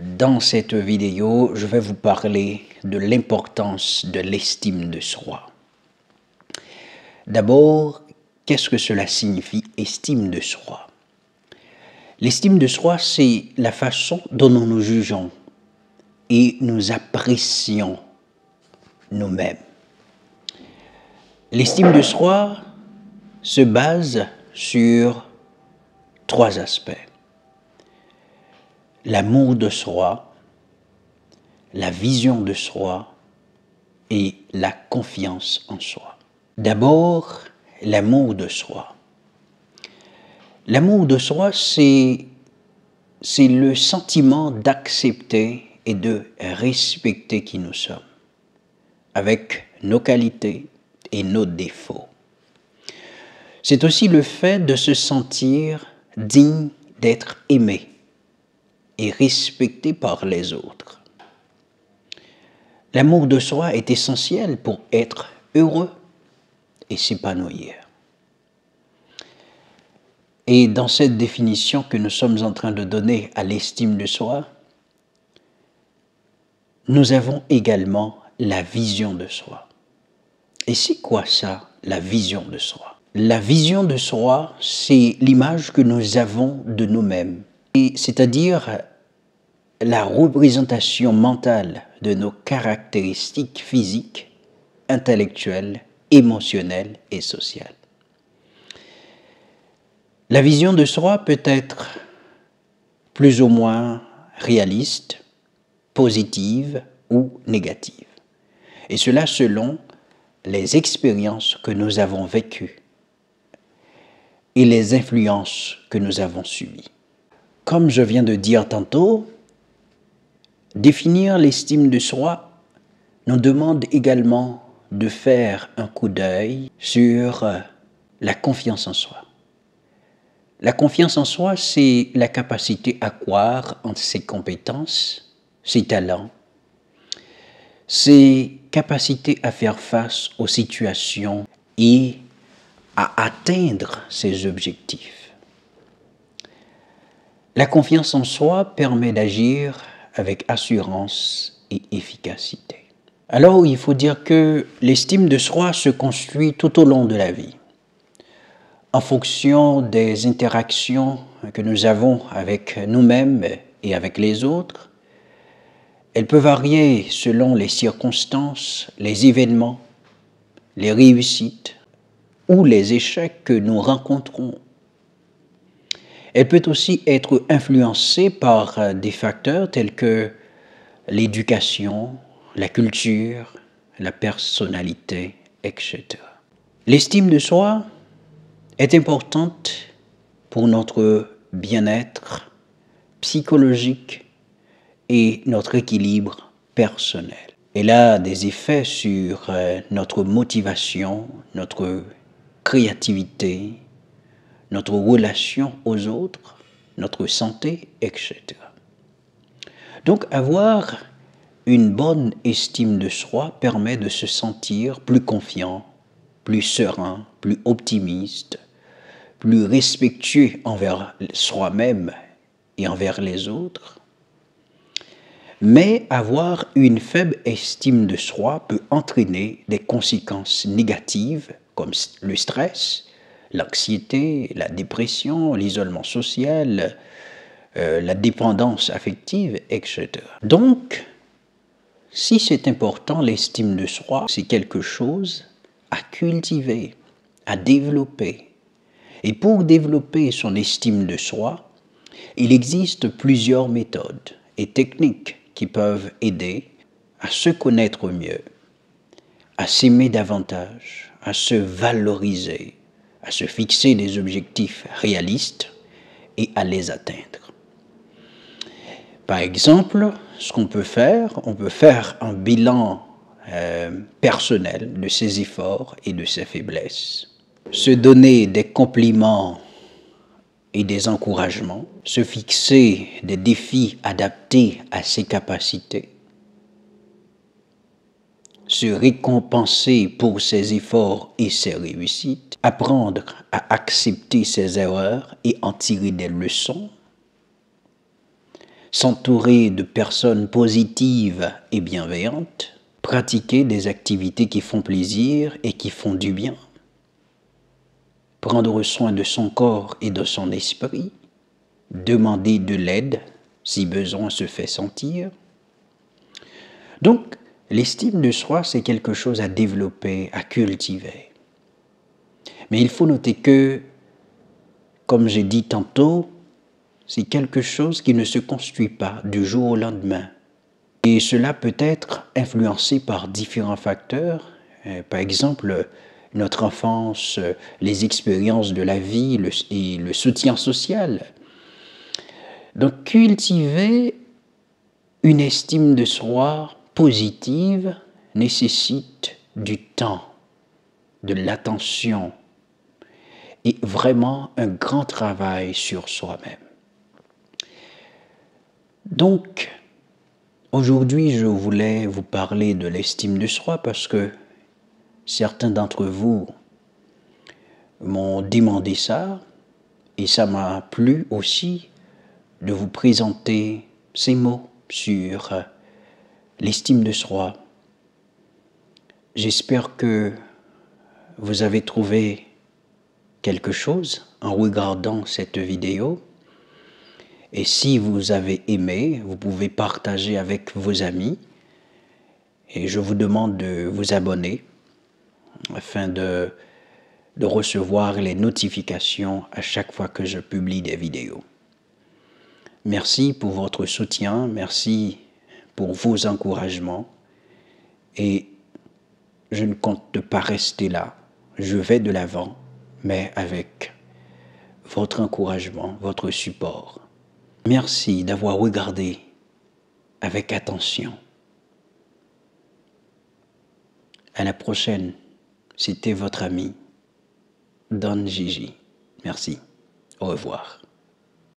Dans cette vidéo, je vais vous parler de l'importance de l'estime de soi. D'abord, qu'est-ce que cela signifie, estime de soi? L'estime de soi, c'est la façon dont nous nous jugeons et nous apprécions nous-mêmes. L'estime de soi se base sur trois aspects. L'amour de soi, la vision de soi et la confiance en soi. D'abord, l'amour de soi. L'amour de soi, c'est le sentiment d'accepter et de respecter qui nous sommes, avec nos qualités et nos défauts. C'est aussi le fait de se sentir digne d'être aimé et respecté par les autres. L'amour de soi est essentiel pour être heureux et s'épanouir. Et dans cette définition que nous sommes en train de donner à l'estime de soi, nous avons également la vision de soi. Et c'est quoi ça, la vision de soi? La vision de soi, c'est l'image que nous avons de nous-mêmes, c'est-à-dire la représentation mentale de nos caractéristiques physiques, intellectuelles, émotionnelles et sociales. La vision de soi peut être plus ou moins réaliste, positive ou négative. Et cela selon les expériences que nous avons vécues et les influences que nous avons subies. Comme je viens de dire tantôt, définir l'estime de soi nous demande également de faire un coup d'œil sur la confiance en soi. La confiance en soi, c'est la capacité à croire en ses compétences, ses talents, ses capacités à faire face aux situations et à atteindre ses objectifs. La confiance en soi permet d'agir avec assurance et efficacité. Alors, il faut dire que l'estime de soi se construit tout au long de la vie, en fonction des interactions que nous avons avec nous-mêmes et avec les autres. Elle peut varier selon les circonstances, les événements, les réussites ou les échecs que nous rencontrons. Elle peut aussi être influencée par des facteurs tels que l'éducation, la culture, la personnalité, etc. L'estime de soi est importante pour notre bien-être psychologique et notre équilibre personnel. Elle a des effets sur notre motivation, notre créativité, notre relation aux autres, notre santé, etc. Donc avoir une bonne estime de soi permet de se sentir plus confiant, plus serein, plus optimiste, plus respectueux envers soi-même et envers les autres. Mais avoir une faible estime de soi peut entraîner des conséquences négatives comme le stress, l'anxiété, la dépression, l'isolement social, la dépendance affective, etc. Donc, si c'est important, l'estime de soi, c'est quelque chose à cultiver, à développer. Et pour développer son estime de soi, il existe plusieurs méthodes et techniques qui peuvent aider à se connaître mieux, à s'aimer davantage, à se valoriser, à se fixer des objectifs réalistes et à les atteindre. Par exemple, ce qu'on peut faire, on peut faire un bilan personnel de ses efforts et de ses faiblesses, se donner des compliments et des encouragements, se fixer des défis adaptés à ses capacités, se récompenser pour ses efforts et ses réussites, apprendre à accepter ses erreurs et en tirer des leçons, s'entourer de personnes positives et bienveillantes, pratiquer des activités qui font plaisir et qui font du bien, prendre soin de son corps et de son esprit, demander de l'aide si besoin se fait sentir. Donc, l'estime de soi, c'est quelque chose à développer, à cultiver. Mais il faut noter que, comme j'ai dit tantôt, c'est quelque chose qui ne se construit pas du jour au lendemain. Et cela peut être influencé par différents facteurs, par exemple notre enfance, les expériences de la vie et le soutien social. Donc cultiver une estime de soi positive nécessite du temps, de l'attention et vraiment un grand travail sur soi-même. Donc, aujourd'hui, je voulais vous parler de l'estime de soi parce que certains d'entre vous m'ont demandé ça et ça m'a plu aussi de vous présenter ces mots sur l'estime de soi. J'espère que vous avez trouvé quelque chose en regardant cette vidéo. Et si vous avez aimé, vous pouvez partager avec vos amis. Et je vous demande de vous abonner afin de recevoir les notifications à chaque fois que je publie des vidéos. Merci pour votre soutien, merci pour vos encouragements. Et je ne compte pas rester là. Je vais de l'avant, mais avec votre encouragement, votre support. Merci d'avoir regardé avec attention. À la prochaine. C'était votre ami, Don Gigi. Merci. Au revoir.